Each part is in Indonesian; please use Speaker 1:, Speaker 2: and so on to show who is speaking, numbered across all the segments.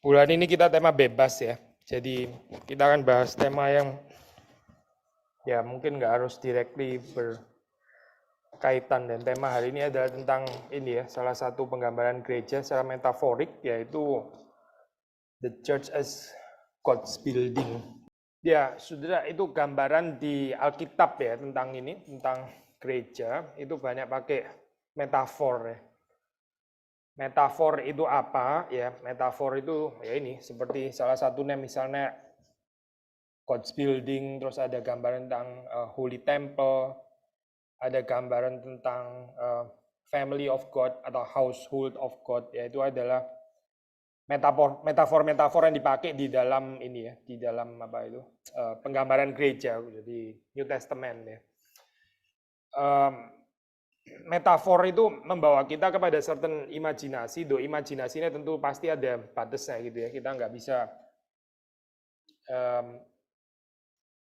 Speaker 1: Bulan ini kita tema bebas ya. Jadi kita akan bahas tema yang ya mungkin nggak harus directly berkaitan, dan tema hari ini adalah tentang ini ya, salah satu penggambaran gereja secara metaforik, yaitu the church as God's building. Ya, saudara, itu gambaran di Alkitab ya tentang ini, tentang gereja itu banyak pakai metafor ya. Metafor itu apa ya? Metafor itu ya ini seperti salah satunya misalnya God's building, terus ada gambaran tentang Holy Temple, ada gambaran tentang family of God atau household of God, yaitu adalah metafor yang dipakai di dalam ini ya, di dalam apa itu penggambaran gereja, jadi New Testament ya. Metafor itu membawa kita kepada certain imajinasi, imajinasinya tentu pasti ada batasnya gitu ya, kita nggak bisa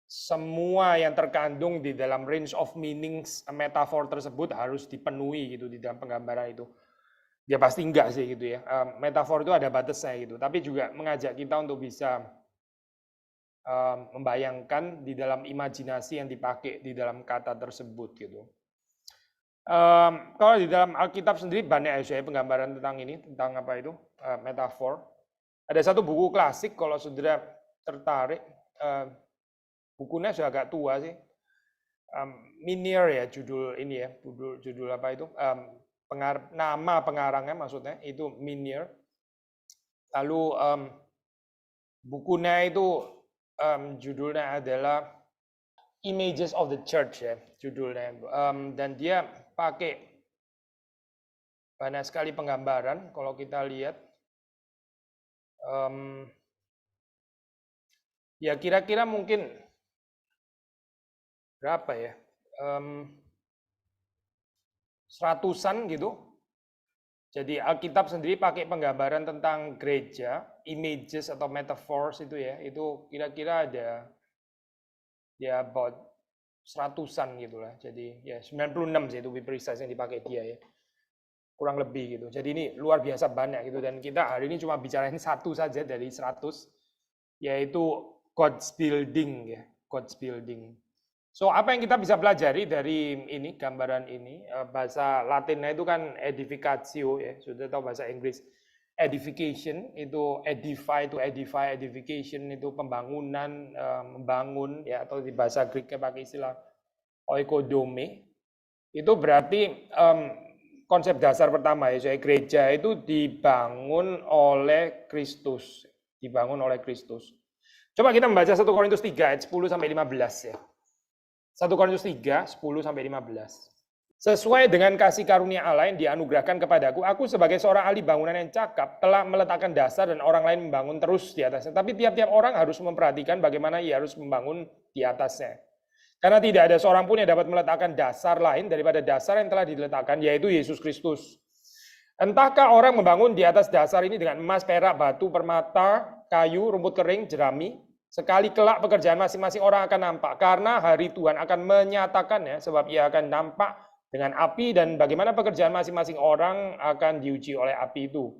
Speaker 1: semua yang terkandung di dalam range of meanings metafor tersebut harus dipenuhi gitu di dalam penggambaran itu. Ya pasti enggak sih gitu ya. Metafor itu ada batasnya gitu, tapi juga mengajak kita untuk bisa membayangkan di dalam imajinasi yang dipakai di dalam kata tersebut gitu. Kalau di dalam Alkitab sendiri banyak ya penggambaran tentang ini, tentang apa itu metafor. Ada satu buku klasik kalau saudara tertarik, bukunya sudah agak tua sih. Minier ya judul ini ya, judul apa itu? Nama pengarangnya maksudnya itu Minier. Lalu bukunya itu judulnya adalah Images of the Church ya judulnya, dan dia pakai banyak sekali penggambaran. Kalau kita lihat ya kira-kira mungkin berapa ya, seratusan gitu. Jadi Alkitab sendiri pakai penggambaran tentang gereja, images atau metaphors itu ya, itu kira-kira ada ya about seratusan gitulah. Jadi ya 96 sih itu be precise yang dipakai dia ya, kurang lebih gitu. Jadi ini luar biasa banyak gitu, dan kita hari ini cuma bicarain satu saja dari 100, yaitu God's building ya, God's building. So apa yang kita bisa pelajari dari ini gambaran ini? Bahasa Latinnya itu kan edificatio ya, sudah tahu bahasa Inggris edification itu edify, to edify, edification itu pembangunan, membangun ya, atau di bahasa Greeknya pakai istilah oikodome. Itu berarti konsep dasar pertama ya, gereja itu dibangun oleh Kristus, dibangun oleh Kristus. Coba kita membaca 1 Korintus 3 ayat 10 sampai 15 ya. 1 Korintus 3, 10 sampai 15. Sesuai dengan kasih karunia Allah yang dianugerahkan kepadaku, aku sebagai seorang ahli bangunan yang cakap telah meletakkan dasar dan orang lain membangun terus di atasnya. Tapi tiap-tiap orang harus memperhatikan bagaimana ia harus membangun di atasnya. Karena tidak ada seorang pun yang dapat meletakkan dasar lain daripada dasar yang telah diletakkan, yaitu Yesus Kristus. Entahkah orang membangun di atas dasar ini dengan emas, perak, batu, permata, kayu, rumput kering, jerami. Sekali kelak pekerjaan masing-masing orang akan nampak, karena hari Tuhan akan menyatakannya, sebab ia akan nampak dengan api, dan bagaimana pekerjaan masing-masing orang akan diuji oleh api itu.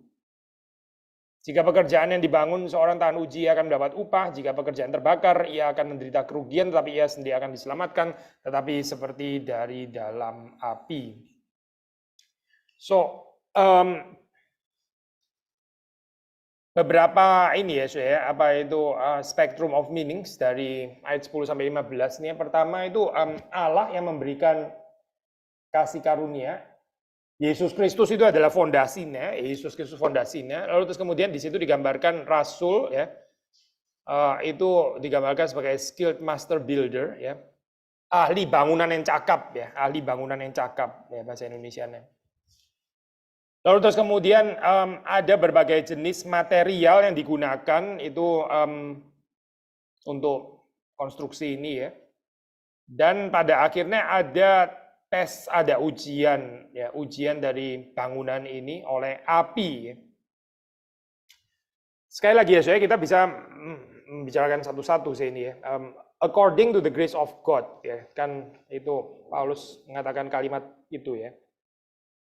Speaker 1: Jika pekerjaan yang dibangun seorang tahan uji, ia akan mendapat upah. Jika pekerjaan terbakar, ia akan menderita kerugian, tetapi ia sendiri akan diselamatkan, tetapi seperti dari dalam api. So, beberapa ini ya, apa itu spectrum of meanings dari ayat 10 sampai 15 ini. Yang pertama itu Allah yang memberikan kasih karunia. Yesus Kristus itu adalah fondasinya, Yesus Kristus fondasinya. Lalu terus kemudian di situ digambarkan rasul ya. Itu digambarkan sebagai skilled master builder ya. Ahli bangunan yang cakap ya, ahli bangunan yang cakap ya bahasa Indonesianya. Lalu terus kemudian ada berbagai jenis material yang digunakan itu untuk konstruksi ini ya. Dan pada akhirnya ada tes, ada ujian ya, ujian dari bangunan ini oleh api ya. Sekali lagi ya, kita bisa membicarakan satu-satu sih ini ya. According to the grace of God ya, kan itu Paulus mengatakan kalimat itu ya.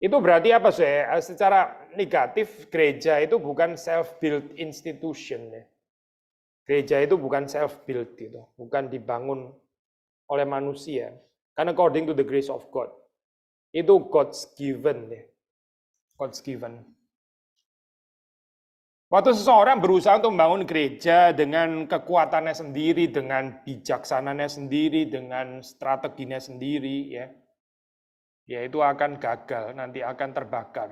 Speaker 1: Itu berarti apa saya? Secara negatif gereja itu bukan self-built institution ya. Gereja itu bukan self-built gitu, bukan dibangun oleh manusia. Karena according to the grace of God. Itu God's given ya. God's given. Waktu seseorang berusaha untuk membangun gereja dengan kekuatannya sendiri, dengan bijaksananya sendiri, dengan strateginya sendiri ya. Ya itu akan gagal, nanti akan terbakar.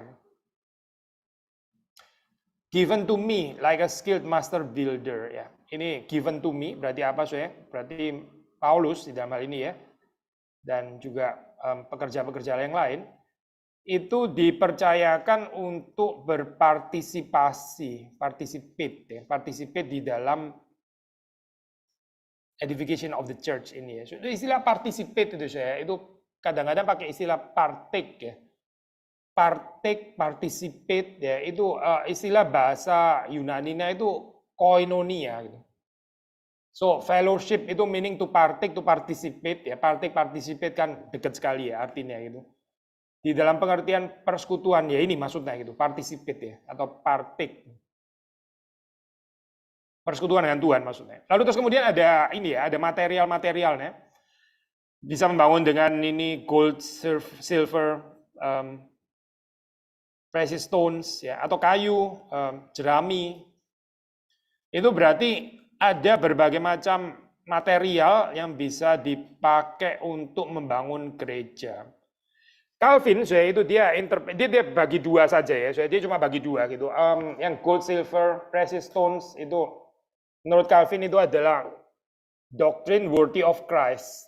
Speaker 1: Given to me like a skilled master builder ya. Ini given to me berarti apa saya? Berarti Paulus di dalam hal ini ya. Dan juga pekerja-pekerja yang lain itu dipercayakan untuk berpartisipasi, participate di dalam edification of the church ini ya. So, istilah participate itu saya itu kadang-kadang pakai istilah partake ya. Partake, participate ya itu istilah bahasa Yunaninya itu koinonia gitu. So fellowship itu meaning to partake, to participate ya. Partake, participate kan dekat sekali ya artinya gitu. Di dalam pengertian persekutuan ya ini maksudnya gitu, participate ya atau partake. Persekutuan dengan Tuhan maksudnya. Lalu terus kemudian ada ini ya, ada material-materialnya. Bisa membangun dengan ini gold, silver, precious stones ya atau kayu, jerami. Itu berarti ada berbagai macam material yang bisa dipakai untuk membangun gereja. Calvin, itu dia bagi dua saja ya, dia cuma bagi dua gitu. Yang gold, silver, precious stones itu menurut Calvin itu adalah doctrine worthy of Christ.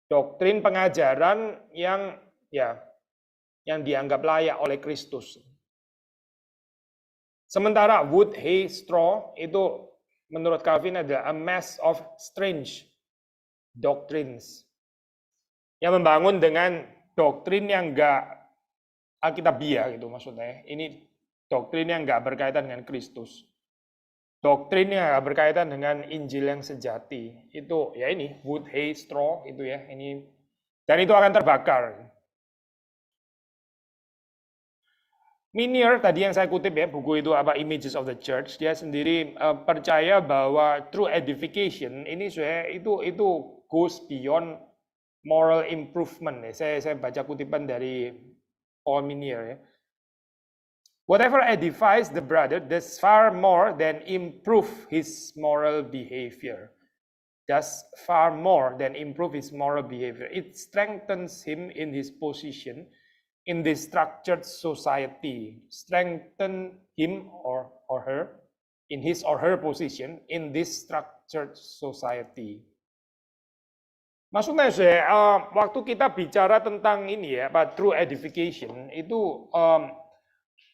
Speaker 1: Doktrin pengajaran yang dianggap layak oleh Kristus. Sementara wood, hay, straw itu menurut Calvin adalah a mass of strange doctrines. Yang membangun dengan doktrin yang enggak alkitabiah gitu maksudnya. Ini doktrin yang enggak berkaitan dengan Kristus. Doktrin yang berkaitan dengan Injil yang sejati. Itu ya ini wood, hay, straw itu ya. Ini dan itu akan terbakar. Minier tadi yang saya kutip ya buku itu apa Images of the Church, dia sendiri percaya bahwa true edification ini itu goes beyond moral improvement ya. Saya baca kutipan dari Paul Minier ya. Whatever edifies the brother does far more than improve his moral behavior. Does far more than improve his moral behavior. It strengthens him in his position in this structured society. Strengthen him or her in his or her position in this structured society. Maksudnya waktu kita bicara tentang ini ya, true edification itu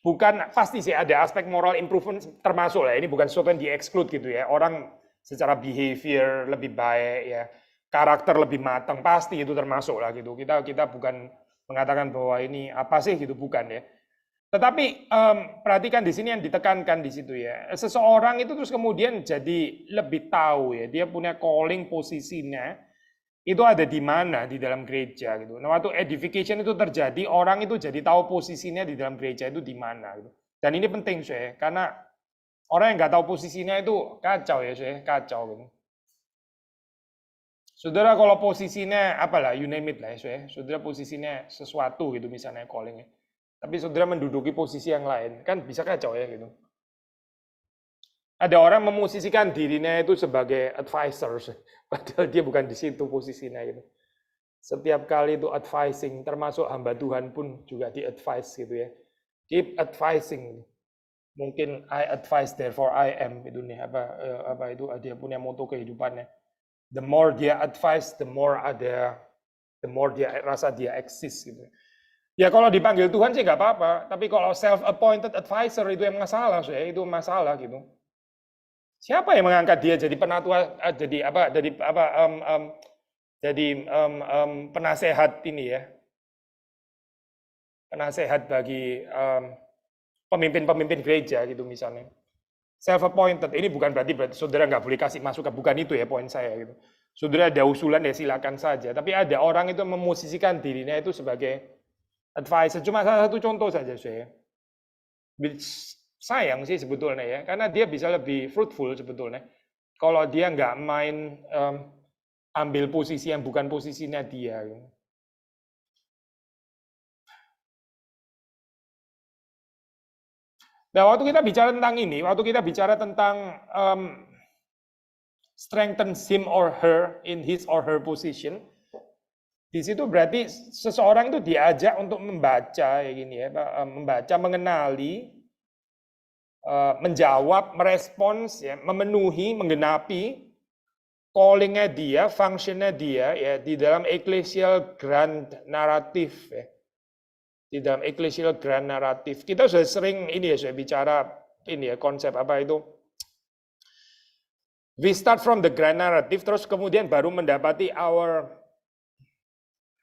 Speaker 1: bukan pasti sih ada aspek moral improvement termasuk lah. Ini bukan sesuatu yang di-exclude gitu ya. Orang secara behavior lebih baik ya, karakter lebih matang pasti itu termasuk lah gitu. Kita bukan mengatakan bahwa ini apa sih gitu, bukan ya. Tetapi perhatikan di sini yang ditekankan di situ ya. Seseorang itu terus kemudian jadi lebih tahu ya, dia punya calling posisinya itu ada di mana di dalam gereja gitu. Nah, waktu edification itu terjadi, orang itu jadi tahu posisinya di dalam gereja itu di mana gitu. Dan ini penting saya, karena orang yang nggak tahu posisinya itu kacau ya saya, kacau gitu. Saudara kalau posisinya apalah, you name it lah ya saya, saudara posisinya sesuatu gitu misalnya callingnya. Tapi saudara menduduki posisi yang lain, kan bisa kacau ya gitu. Ada orang memosisikan dirinya itu sebagai advisor, padahal dia bukan di situ posisinya gitu. Setiap kali itu advising, termasuk hamba Tuhan pun juga di-advise gitu ya. Keep advising. Mungkin I advise therefore I am itu nih apa itu dia punya moto kehidupannya. The more dia advise, the more dia rasa dia eksis gitu. Ya kalau dipanggil Tuhan sih nggak apa-apa, tapi kalau self-appointed advisor itu yang masalah, itu masalah gitu. Siapa yang mengangkat dia jadi penatua, jadi penasehat ini ya, penasehat bagi pemimpin-pemimpin gereja gitu misalnya. Self-appointed, ini bukan berarti saudara nggak boleh kasih masukan, bukan itu ya poin saya gitu. Saudara ada usulan ya silakan saja, tapi ada orang itu memosisikan dirinya itu sebagai advisor. Cuma salah satu contoh saja saya. Sayang sih sebetulnya ya, karena dia bisa lebih fruitful sebetulnya. Kalau dia nggak main ambil posisi yang bukan posisinya dia. Nah, waktu kita bicara tentang ini, waktu kita bicara tentang strengthen him or her in his or her position, di situ berarti seseorang itu diajak untuk membaca ya gini ya, membaca, mengenali, menjawab, merespons, ya, memenuhi, menggenapi callingnya dia, functionnya dia ya di dalam ecclesial grand narrative ya. Di dalam ecclesial grand narrative. Kita sudah sering ini ya, saya bicara ini ya, konsep apa itu. We start from the grand narrative, terus kemudian baru mendapati our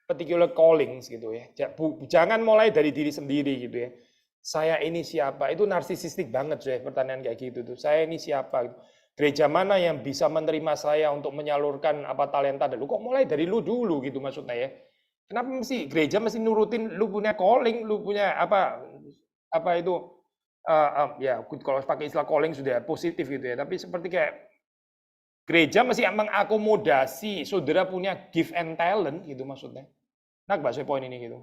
Speaker 1: particular callings gitu ya. Jangan mulai dari diri sendiri gitu ya. Saya ini siapa? Itu narsisistik banget saya pertanyaan kayak gitu tuh. Saya ini siapa? Gereja mana yang bisa menerima saya untuk menyalurkan apa talenta? Lu kok mulai dari lu dulu gitu maksudnya ya. Kenapa mesti gereja mesti nurutin lu punya calling, lu punya apa itu ya kalau pakai istilah calling sudah positif gitu ya. Tapi seperti kayak gereja mesti mengakomodasi saudara punya gift and talent gitu maksudnya. Nah, bahasa poin ini gitu.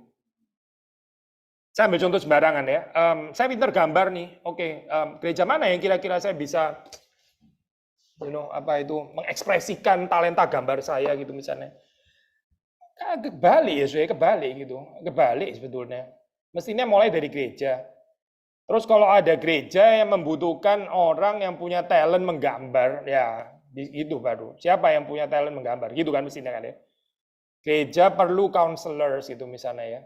Speaker 1: Saya ambil contoh sembarangan ya. Saya pintar gambar nih. Oke, gereja mana yang kira-kira saya bisa mengekspresikan talenta gambar saya gitu misalnya. Kebalik ya, saya kebalik gitu. Kebalik sebetulnya. Mestinya mulai dari gereja. Terus kalau ada gereja yang membutuhkan orang yang punya talent menggambar, ya itu baru. Siapa yang punya talent menggambar? Gitu kan mestinya kan ya. Gereja perlu counselors gitu misalnya ya.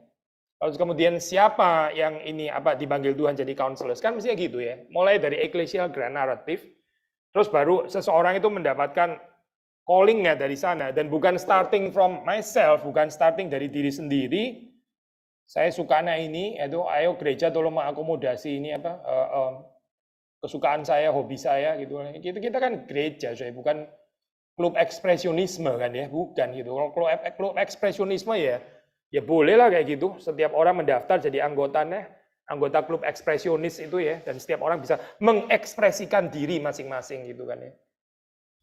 Speaker 1: Lalu kemudian siapa yang ini dipanggil Tuhan jadi counselors? Kan mestinya gitu ya. Mulai dari ecclesial grand narrative, terus baru seseorang itu mendapatkan callingnya dari sana, dan bukan starting from myself, bukan starting dari diri sendiri. Saya sukanya ini, itu ayo gereja tolong mengakomodasi ini kesukaan saya, hobi saya gitu. Kita kan gereja, saya bukan klub ekspresionisme kan ya, bukan gitu. Kalau klub ekspresionisme ya boleh lah kayak gitu. Setiap orang mendaftar jadi anggota klub ekspresionis itu ya, dan setiap orang bisa mengekspresikan diri masing-masing gitu kan ya.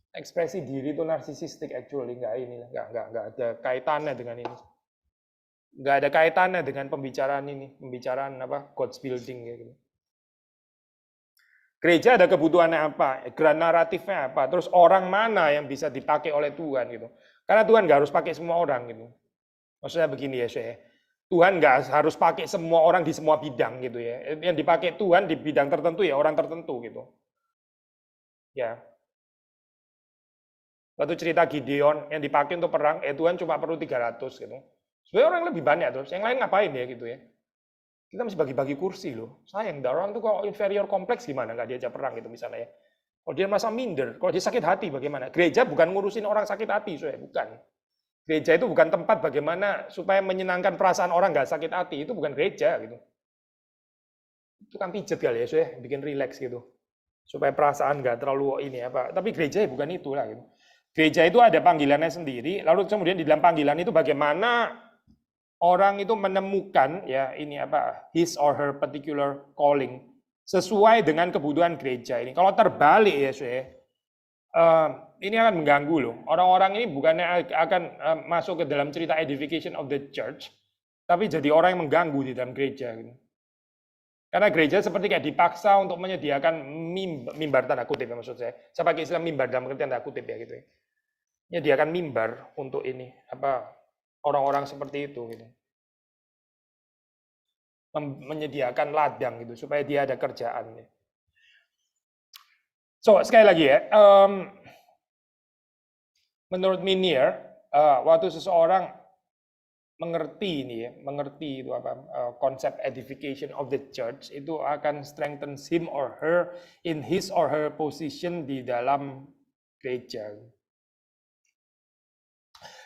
Speaker 1: Ekspresi diri itu narsisistik actually, nggak ada kaitannya dengan ini. Nggak ada kaitannya dengan pembicaraan God's building kayak gitu. Gereja ada kebutuhannya apa, grand naratifnya apa, terus orang mana yang bisa dipakai oleh Tuhan gitu. Karena Tuhan nggak harus pakai semua orang gitu. Maksudnya begini ya saya, Tuhan nggak harus pakai semua orang di semua bidang gitu ya. Yang dipakai Tuhan di bidang tertentu ya orang tertentu gitu. Ya. Waktu cerita Gideon yang dipakai untuk perang, Tuhan cuma perlu 300 gitu. Sebenarnya orang lebih banyak terus, yang lain ngapain ya gitu ya. Kita mesti bagi-bagi kursi loh. Sayang, orang tuh kalau inferior kompleks gimana nggak diajak perang gitu misalnya ya. Kalau dia merasa minder, kalau dia sakit hati bagaimana? Gereja bukan ngurusin orang sakit hati, bukan. Gereja itu bukan tempat bagaimana supaya menyenangkan perasaan orang nggak sakit hati, itu bukan gereja gitu. Itu kan pijet kali ya, bikin rileks gitu. Supaya perasaan nggak terlalu ini tapi gereja ya bukan itu lah gitu. Gereja itu ada panggilannya sendiri, lalu kemudian di dalam panggilan itu bagaimana orang itu menemukan ya ini his or her particular calling sesuai dengan kebutuhan gereja ini. Kalau terbalik ya ini akan mengganggu loh. Orang-orang ini bukannya akan masuk ke dalam cerita edification of the church, tapi jadi orang yang mengganggu di dalam gereja gitu. Karena gereja seperti kayak dipaksa untuk menyediakan mimbar tanda kutip ya maksud saya. Saya pakai istilah mimbar dalam artian tanda kutip ya gitu ya. Menyediakan mimbar untuk ini orang-orang seperti itu gitu. Menyediakan ladang gitu supaya dia ada kerjaan. So sekali lagi ya, menurut Minier, waktu seseorang mengerti itu konsep edification of the church, itu akan strengthen him or her in his or her position di dalam gereja.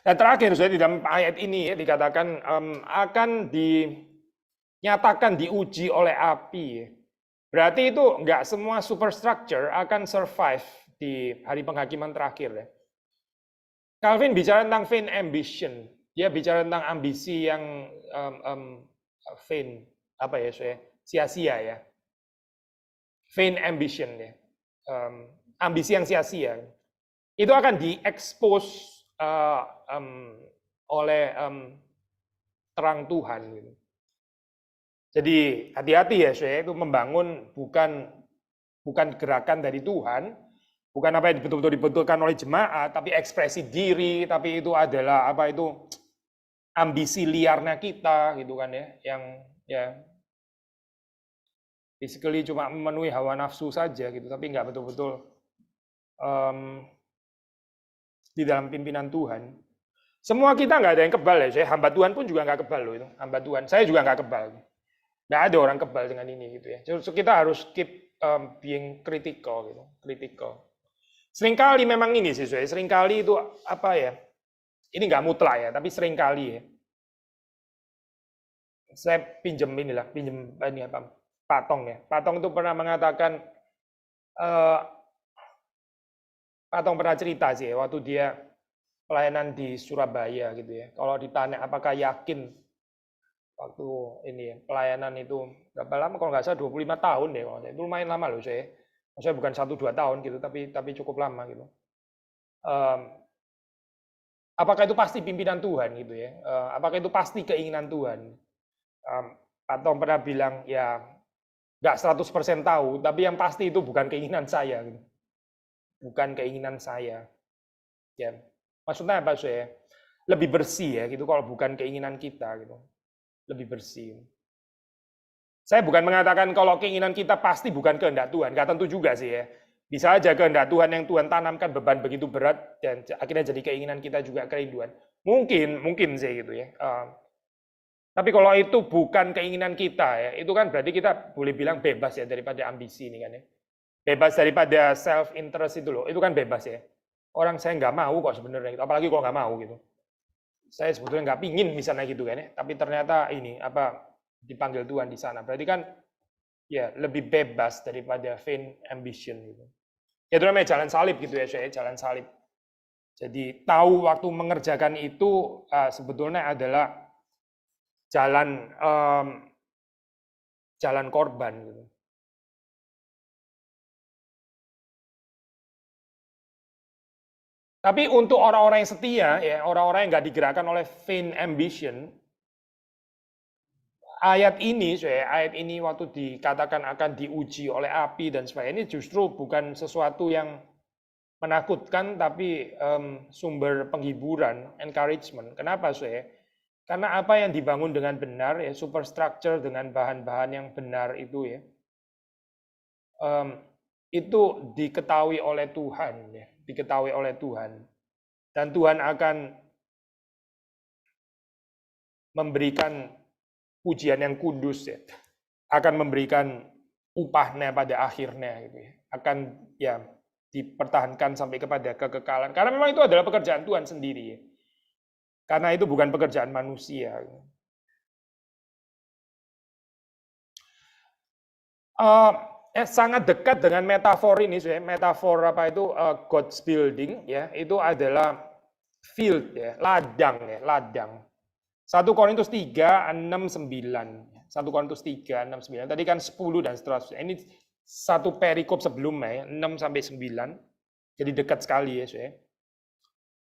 Speaker 1: Dan terakhir, di dalam ayat ini ya, dikatakan akan dinyatakan diuji oleh api. Berarti itu nggak semua superstructure akan survive di hari penghakiman terakhir ya. Calvin bicara tentang vain ambition. Dia bicara tentang ambisi yang vain, apa ya, saya sia-sia ya, vain ambition ya, ambisi yang sia-sia, itu akan diekspos oleh terang Tuhan gitu. Jadi hati-hati ya, saya itu membangun bukan gerakan dari Tuhan, bukan apa yang betul-betul dibentukkan oleh jemaat, tapi ekspresi diri, tapi itu adalah apa itu ambisi liarnya kita gitu kan ya, yang ya basically cuma memenuhi hawa nafsu saja gitu, tapi nggak betul-betul di dalam pimpinan Tuhan. Semua kita nggak ada yang kebal ya, saya hamba Tuhan pun juga nggak kebal loh itu, hamba Tuhan, saya juga nggak kebal. Nggak ada orang kebal dengan ini gitu ya. So, kita harus keep being critical gitu, critical. Seringkali memang ini sih, seringkali itu apa ya? Ini nggak mutlak ya, tapi seringkali ya. Saya pinjem ini apa? Patong ya. Patong itu pernah mengatakan, Patong pernah cerita sih ya, waktu dia pelayanan di Surabaya gitu ya. Kalau ditanya apakah yakin waktu ini ya, pelayanan itu berapa lama, kalau nggak salah 25 tahun deh, itu lumayan lama loh saya. Maksudnya bukan 1-2 tahun gitu, tapi cukup lama gitu. Apakah itu pasti pimpinan Tuhan gitu ya? Apakah itu pasti keinginan Tuhan? Pak Tom pernah bilang ya nggak 100% tahu, tapi yang pasti itu bukan keinginan saya gitu. Bukan keinginan saya. Ya. Maksudnya apa saya? Lebih bersih ya gitu kalau bukan keinginan kita gitu. Lebih bersih. Saya bukan mengatakan kalau keinginan kita pasti bukan kehendak Tuhan, nggak tentu juga sih ya. Bisa aja kehendak Tuhan yang Tuhan tanamkan beban begitu berat dan akhirnya jadi keinginan kita juga kerinduan. Mungkin sih gitu ya. Tapi kalau itu bukan keinginan kita ya, itu kan berarti kita boleh bilang bebas ya daripada ambisi ini kan ya. Bebas daripada self interest itu loh, itu kan bebas ya. Orang saya nggak mau kok sebenarnya, apalagi kalau nggak mau gitu. Saya sebetulnya nggak pingin misalnya gitu kan ya, tapi ternyata ini apa dipanggil Tuhan di sana. Berarti kan ya lebih bebas daripada vain ambition gitu. Ya itu namanya jalan salib gitu ya, saya jalan salib. Jadi tahu waktu mengerjakan itu sebetulnya adalah jalan korban gitu. Tapi untuk orang-orang yang setia ya, orang-orang yang nggak digerakkan oleh vain ambition, ayat ini waktu dikatakan akan diuji oleh api dan sebagainya, ini justru bukan sesuatu yang menakutkan, tapi sumber penghiburan, encouragement. Kenapa saya? Karena apa yang dibangun dengan benar ya, superstructure dengan bahan-bahan yang benar itu ya, itu diketahui oleh Tuhan ya, diketahui oleh Tuhan, dan Tuhan akan memberikan pujian yang kudus ya, akan memberikan upahnya pada akhirnya gitu ya, akan ya dipertahankan sampai kepada kekekalan, karena memang itu adalah pekerjaan Tuhan sendiri ya. Karena itu bukan pekerjaan manusia. Sangat dekat dengan metafor ini, metafor apa itu God's building ya, itu adalah field ya, ladang ya, ladang. 1 Korintus 3, 6, 9. 1 Korintus 3, 6, 9. Tadi kan 10 dan seterusnya. Ini satu perikop sebelumnya ya, 6 sampai 9. Jadi dekat sekali ya,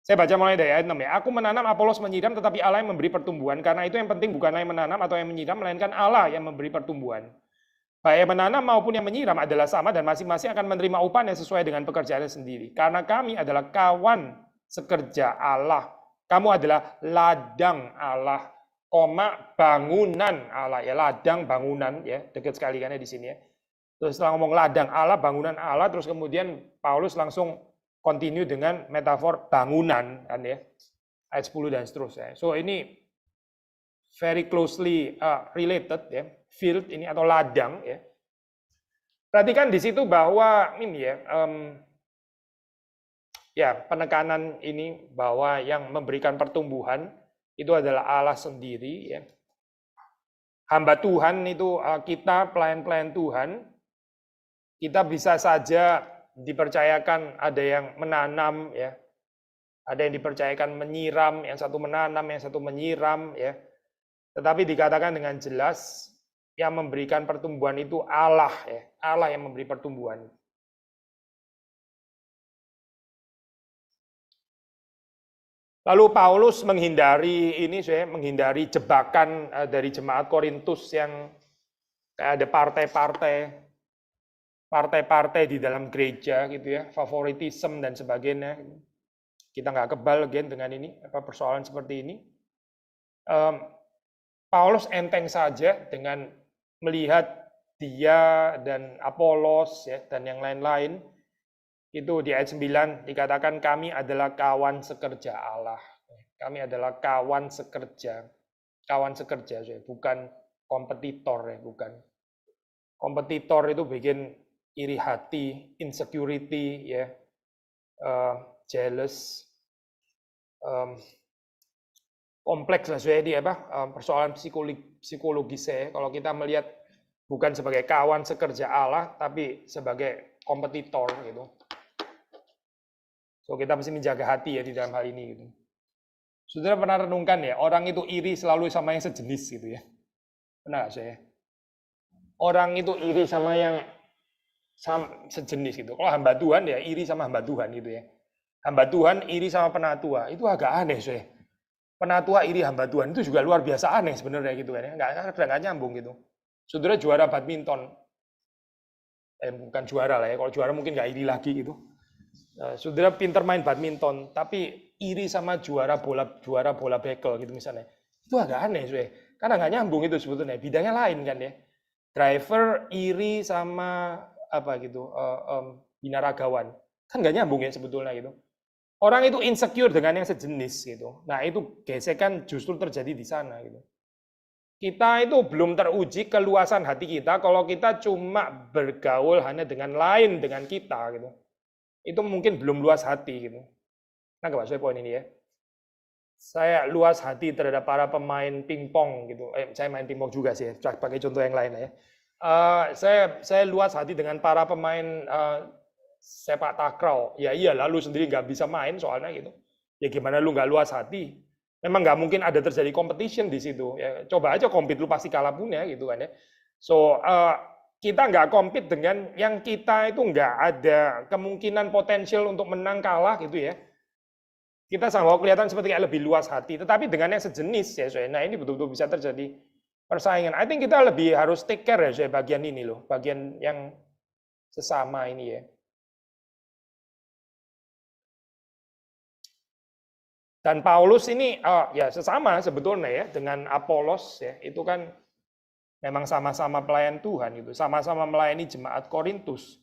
Speaker 1: Saya baca mulai dari ayat 6 ya. Aku menanam, Apolos menyiram, tetapi Allah yang memberi pertumbuhan. Karena itu yang penting bukanlah yang menanam atau yang menyiram, melainkan Allah yang memberi pertumbuhan. Baik yang menanam maupun yang menyiram adalah sama dan masing-masing akan menerima upah yang sesuai dengan pekerjaannya sendiri. Karena kami adalah kawan sekerja Allah. Kamu adalah ladang Allah, bangunan Allah ya, ladang bangunan ya, dekat sekali kan ya di sini ya. Terus setelah ngomong ladang Allah, bangunan Allah, terus kemudian Paulus langsung continue dengan metafor bangunan kan ya, ayat 10 dan seterusnya. So ini very closely related ya, field ini atau ladang ya. Perhatikan di situ bahwa ini ya, ya penekanan ini bahwa yang memberikan pertumbuhan itu adalah Allah sendiri ya. Hamba Tuhan itu kita pelayan-pelayan Tuhan, kita bisa saja dipercayakan ada yang menanam ya, ada yang dipercayakan menyiram, yang satu menanam, yang satu menyiram ya. Tetapi dikatakan dengan jelas yang memberikan pertumbuhan itu Allah ya. Allah yang memberi pertumbuhan. Lalu Paulus menghindari menghindari jebakan dari jemaat Korintus yang ada partai-partai di dalam gereja gitu ya, favoritisme dan sebagainya. Kita nggak kebal dengan ini persoalan seperti ini. Paulus enteng saja dengan melihat dia dan Apolos ya dan yang lain-lain. Itu di ayat 9 dikatakan kami adalah kawan sekerja Allah. Kami adalah kawan sekerja. Kawan sekerja, bukan kompetitor ya, bukan. Kompetitor itu bikin iri hati, insecurity ya, jealous, kompleks lah dia persoalan psikologis ya. Kalau kita melihat bukan sebagai kawan sekerja Allah, tapi sebagai kompetitor gitu. So kita mesti menjaga hati ya di dalam hal ini gitu. Saudara pernah renungkan ya, orang itu iri selalu sama yang sejenis gitu ya. Benar saya? Orang itu iri sama yang sejenis gitu. Kalau hamba Tuhan ya iri sama hamba Tuhan gitu ya. Hamba Tuhan iri sama penatua, itu agak aneh saya. Penatua iri hamba Tuhan itu juga luar biasa aneh sebenarnya gitu kan ya. Nggak nyambung gitu. Saudara juara badminton. Bukan juara lah ya, kalau juara mungkin nggak iri lagi gitu. Saudara pinter main badminton, tapi iri sama juara bola bekel gitu misalnya. Itu agak aneh, karena nggak nyambung itu sebetulnya. Bidangnya lain kan ya. Driver iri sama binaragawan, kan nggak nyambung ya sebetulnya gitu. Orang itu insecure dengan yang sejenis gitu. Nah itu gesekan justru terjadi di sana gitu. Kita itu belum teruji keluasan hati kita kalau kita cuma bergaul hanya dengan lain dengan kita gitu. Itu mungkin belum luas hati gitu. Nah, saya poin ini ya. Saya luas hati terhadap para pemain pingpong gitu. Saya main pingpong juga sih, pakai contoh yang lain ya. Saya luas hati dengan para pemain sepak takraw. Ya iya, lalu sendiri nggak bisa main soalnya gitu. Ya gimana lu nggak luas hati? Memang nggak mungkin ada terjadi competition di situ. Ya, coba aja compete, lu pasti kalah punya gitu kan ya. So kita nggak compete dengan yang kita itu nggak ada kemungkinan potensial untuk menang kalah gitu ya. Kita sama kelihatan seperti kayak lebih luas hati, tetapi dengan yang sejenis ya, nah ini betul-betul bisa terjadi persaingan. I think kita lebih harus take care ya, bagian ini loh, bagian yang sesama ini ya. Dan Paulus ini ya sesama sebetulnya ya dengan Apolos ya, itu kan memang sama-sama pelayan Tuhan gitu, sama-sama melayani jemaat Korintus.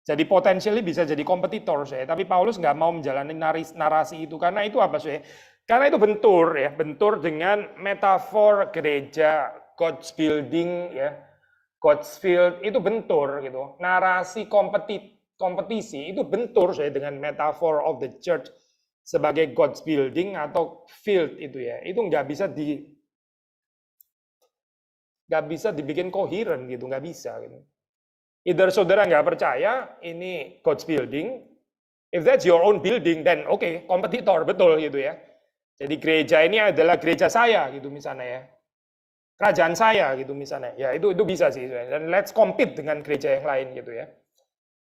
Speaker 1: Jadi potensialnya bisa jadi kompetitor saya, tapi Paulus nggak mau menjalani narasi itu karena itu apa saya? Karena itu bentur dengan metafor gereja, God's building ya, God's field itu bentur gitu. Narasi kompetisi itu bentur saya dengan metafor of the church sebagai God's building atau field itu ya. Itu nggak bisa dibikin koheren gitu, nggak bisa gitu. Either saudara nggak percaya ini God's building, if that's your own building, then oke, kompetitor betul gitu ya. Jadi gereja ini adalah gereja saya gitu misalnya ya, kerajaan saya gitu misalnya, ya itu bisa sih. Dan let's compete dengan gereja yang lain gitu ya.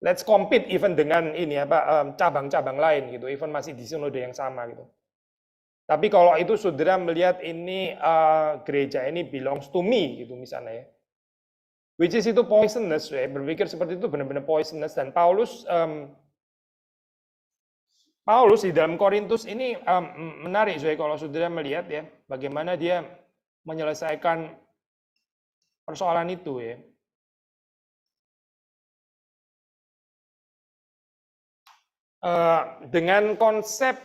Speaker 1: Let's compete even dengan ini cabang-cabang lain gitu, even masih di sinode yang sama gitu. Tapi kalau itu saudara melihat ini gereja ini belongs to me gitu misalnya ya. Which is itu poisonous ya, berpikir seperti itu benar-benar poisonous. Dan Paulus di dalam Korintus ini menarik ya kalau saudara melihat ya bagaimana dia menyelesaikan persoalan itu ya. Dengan konsep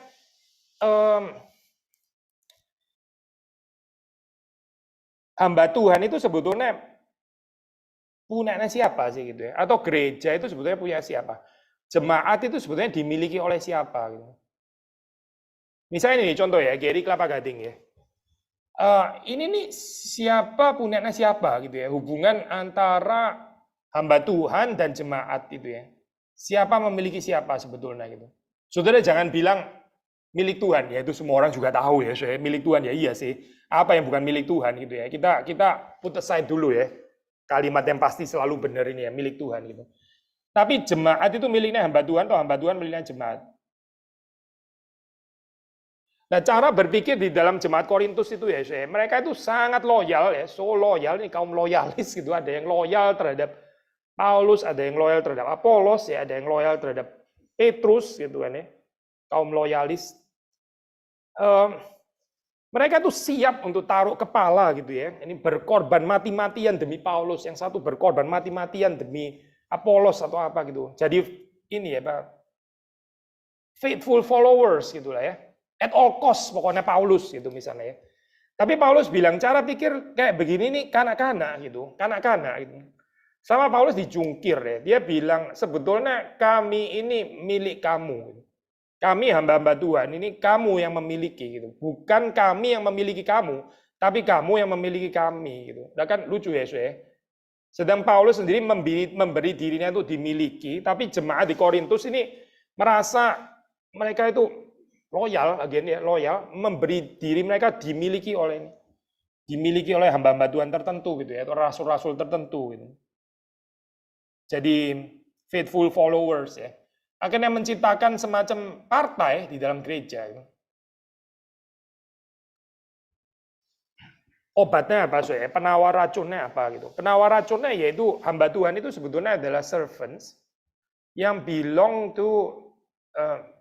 Speaker 1: hamba Tuhan itu sebetulnya punyanya siapa sih gitu ya? Atau gereja itu sebetulnya punya siapa? Jemaat itu sebetulnya dimiliki oleh siapa gitu. Misalnya ini contoh ya, Gary Kelapa Gading ya. Ini nih siapa punyanya siapa gitu ya? Hubungan antara hamba Tuhan dan jemaat itu ya. Siapa memiliki siapa sebetulnya gitu. Saudara jangan bilang milik Tuhan, ya itu semua orang juga tahu ya, saya milik Tuhan ya iya sih. Apa yang bukan milik Tuhan gitu ya. Kita put aside dulu ya. Kalimat yang pasti selalu benar ini ya, milik Tuhan gitu. Tapi jemaat itu miliknya hamba Tuhan atau hamba Tuhan miliknya jemaat. Nah, cara berpikir di dalam jemaat Korintus itu ya, mereka itu sangat loyal ya, so loyal, ini kaum loyalis gitu, ada yang loyal terhadap Paulus, ada yang loyal terhadap Apolos, ya, ada yang loyal terhadap Petrus gitu kan ya, kaum loyalis. Mereka itu siap untuk taruh kepala gitu ya, ini berkorban mati-matian demi Paulus, yang satu berkorban mati-matian demi Apolos atau apa gitu. Jadi ini ya Pak, faithful followers gitulah ya. At all cost pokoknya Paulus gitu misalnya ya. Tapi Paulus bilang cara pikir kayak begini nih kanak-kanak gitu, kanak-kanak gitu. Sama Paulus dijungkir ya, dia bilang sebetulnya kami ini milik kamu. Kami hamba-hamba Tuhan, ini kamu yang memiliki gitu. Bukan kami yang memiliki kamu, tapi kamu yang memiliki kami gitu. Nah kan lucu ya, ya. Sedang Paulus sendiri memberi dirinya itu dimiliki, tapi jemaat di Korintus ini merasa mereka itu loyal, agen ya, loyal, memberi diri mereka dimiliki oleh hamba-hamba Tuhan tertentu gitu ya, atau rasul-rasul tertentu gitu. Jadi faithful followers ya. Akhirnya menciptakan semacam partai di dalam gereja gitu. Obatnya apa soalnya? Penawar racunnya apa gitu? Penawar racunnya yaitu hamba Tuhan itu sebetulnya adalah servants yang belong to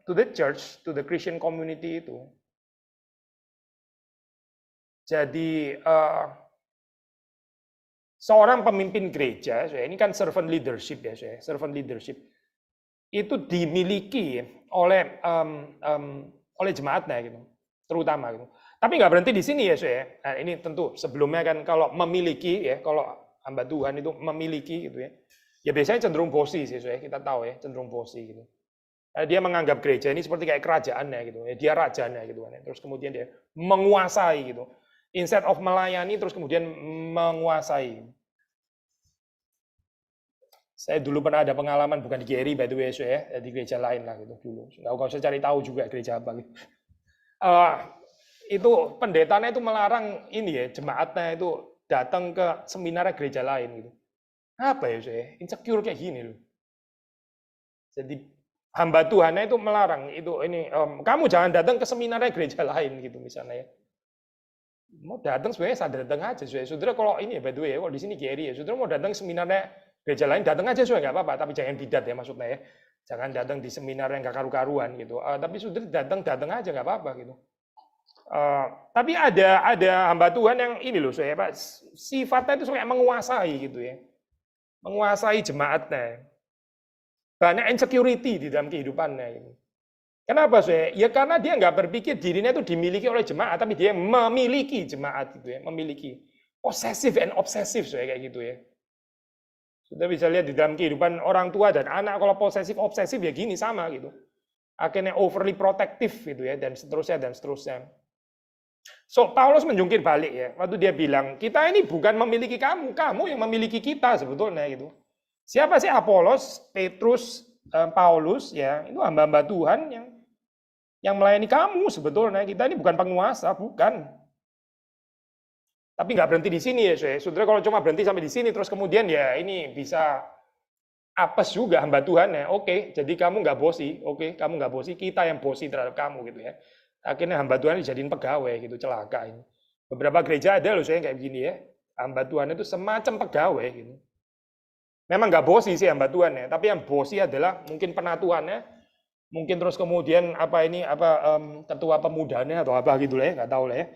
Speaker 1: the church, to the Christian community itu. Jadi seorang pemimpin gereja, ini kan servant leadership ya, servant leadership itu dimiliki oleh jemaatnya gitu, terutama gitu. Tapi nggak berhenti di sini ya, nah, ini tentu sebelumnya kan kalau memiliki ya, kalau hamba Tuhan itu memiliki gitu ya, ya biasanya cenderung bosi sih, kita tahu ya, cenderung bosi gitu. Dia menganggap gereja ini seperti kayak kerajaannya gitu, ya, dia rajanya gitu kan, terus kemudian dia menguasai gitu, instead of melayani terus kemudian menguasai. Saya dulu pernah ada pengalaman bukan di GRI by the way ya, di gereja lain lah gitu dulu. Nggak usah cari tahu juga gereja apa gitu. Itu pendetanya itu melarang ini ya, jemaatnya itu datang ke seminar gereja lain gitu. Apa ya insecure kayak gini loh. Jadi hamba Tuhannya itu melarang itu ini kamu jangan datang ke seminarnya gereja lain gitu misalnya ya. Mau datang sebenarnya saya datang aja saudara kalau ini ya by the way ya, kalau di sini GRI ya, saudara mau datang seminarnya gereja lain datang aja nggak apa-apa, tapi jangan bidat ya maksudnya ya. Jangan datang di seminar yang gak karu-karuan gitu. Tapi saudara datang aja nggak apa-apa gitu. Tapi ada hamba Tuhan yang ini loh saya Pak, sifatnya itu kayak menguasai gitu ya. Menguasai jemaatnya. Banyak insecurity di dalam kehidupannya gitu. Kenapa saya? Ya karena dia nggak berpikir dirinya itu dimiliki oleh jemaat, tapi dia memiliki jemaat gitu ya, memiliki. Possessive and obsessive saya kayak gitu ya. Sudah bisa lihat di dalam kehidupan orang tua dan anak kalau posesif obsesif ya gini sama gitu. Akhirnya overly protective gitu ya dan seterusnya dan seterusnya. So Paulus menjungkir balik ya. Waktu dia bilang, kita ini bukan memiliki kamu, kamu yang memiliki kita sebetulnya gitu. Siapa sih Apolos, Petrus, Paulus ya, itu hamba-hamba Tuhan yang melayani kamu sebetulnya. Kita ini bukan penguasa, bukan. Tapi nggak berhenti di sini ya, saudara. Kalau cuma berhenti sampai di sini, terus kemudian ya ini bisa apes juga hamba Tuhan ya. Oke, jadi kamu nggak bosi. Oke, kamu nggak bosi, kita yang bosi terhadap kamu gitu ya. Akhirnya hamba Tuhan dijadiin pegawai gitu, celaka ini. Beberapa gereja ada loh saya kayak begini ya. Hamba Tuhan itu semacam pegawai gitu. Memang nggak bosi sih hamba Tuhan ya, tapi yang bosi adalah mungkin penatuannya, mungkin terus kemudian ketua pemudanya atau apa gitu lah ya, nggak tahu lah ya.